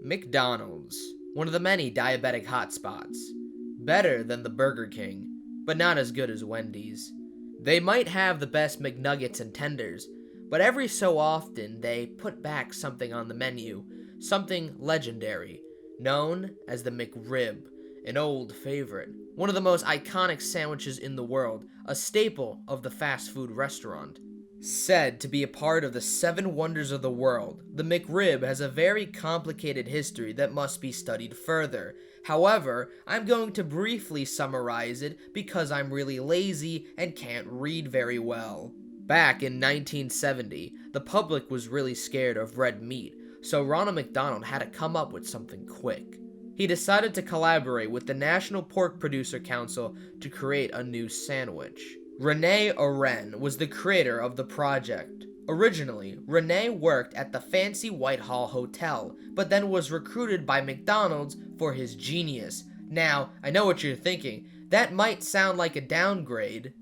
McDonald's, one of the many diabetic hotspots. Better than the Burger King, but not as good as Wendy's. They might have the best McNuggets and tenders, but every so often they put back something on the menu, something legendary, known as the McRib, an old favorite. One of the most iconic sandwiches in the world, a staple of the fast food restaurant. Said to be a part of the 7 wonders of the world, the McRib has a very complicated history that must be studied further. However, I'm going to briefly summarize it because I'm really lazy and can't read very well. Back in 1970, the public was really scared of red meat, so Ronald McDonald had to come up with something quick. He decided to collaborate with the National Pork Producer Council to create a new sandwich. Rene Oren was the creator of the project. Originally, Rene worked at the fancy Whitehall Hotel, but then was recruited by McDonald's for his genius. Now, I know what you're thinking. That might sound like a downgrade.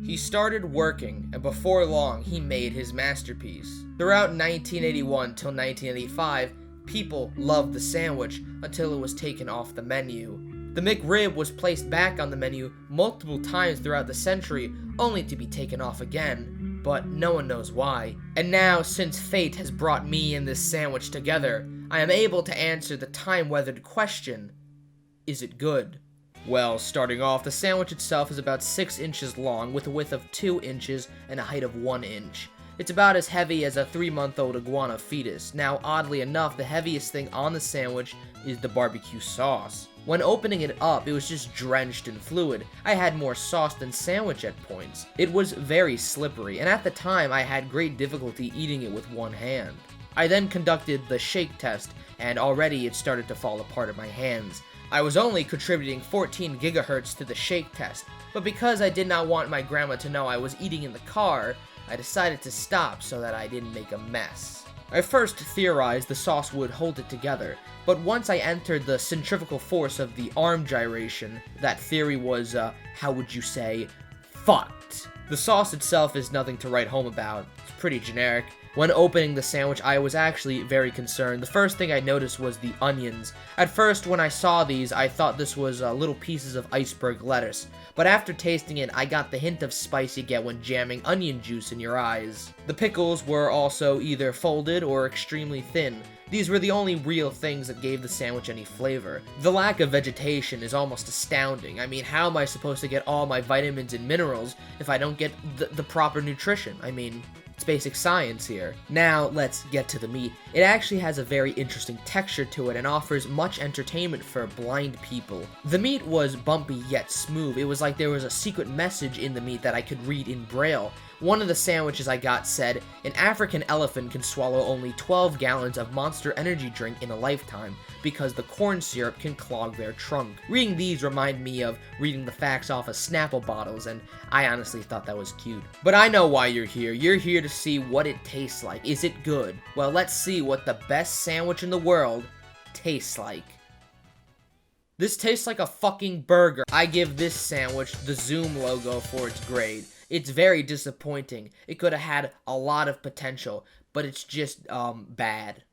He started working, and before long, he made his masterpiece. Throughout 1981 till 1985, people loved the sandwich until it was taken off the menu. The McRib was placed back on the menu multiple times throughout the century, only to be taken off again, but no one knows why. And now, since fate has brought me and this sandwich together, I am able to answer the time-weathered question, is it good? Well, starting off, the sandwich itself is about 6 inches long with a width of 2 inches and a height of 1 inch. It's about as heavy as a 3-month-old iguana fetus. Now, oddly enough, the heaviest thing on the sandwich is the barbecue sauce. When opening it up, it was just drenched in fluid. I had more sauce than sandwich at points. It was very slippery, and at the time, I had great difficulty eating it with one hand. I then conducted the shake test, and already it started to fall apart in my hands. I was only contributing 14 gigahertz to the shake test, but because I did not want my grandma to know I was eating in the car, I decided to stop so that I didn't make a mess. I first theorized the sauce would hold it together, but once I entered the centrifugal force of the arm gyration, that theory was, how would you say, fucked. The sauce itself is nothing to write home about. It's pretty generic. When opening the sandwich, I was actually very concerned. The first thing I noticed was the onions. At first, when I saw these, I thought this was little pieces of iceberg lettuce. But after tasting it, I got the hint of spice you get when jamming onion juice in your eyes. The pickles were also either folded or extremely thin. These were the only real things that gave the sandwich any flavor. The lack of vegetation is almost astounding. I mean, how am I supposed to get all my vitamins and minerals if I don't get the proper nutrition? I mean, it's basic science here. Now, let's get to the meat. It actually has a very interesting texture to it and offers much entertainment for blind people. The meat was bumpy yet smooth. It was like there was a secret message in the meat that I could read in Braille. One of the sandwiches I got said, an African elephant can swallow only 12 gallons of Monster Energy drink in a lifetime because the corn syrup can clog their trunk. Reading these remind me of reading the facts off of Snapple bottles, and I honestly thought that was cute. But I know why you're here. You're here to see what it tastes like. Is it good? Well, let's see what the best sandwich in the world tastes like. This tastes like a fucking burger. I give this sandwich the Zoom logo for its grade. It's very disappointing. It could have had a lot of potential, but it's just, bad.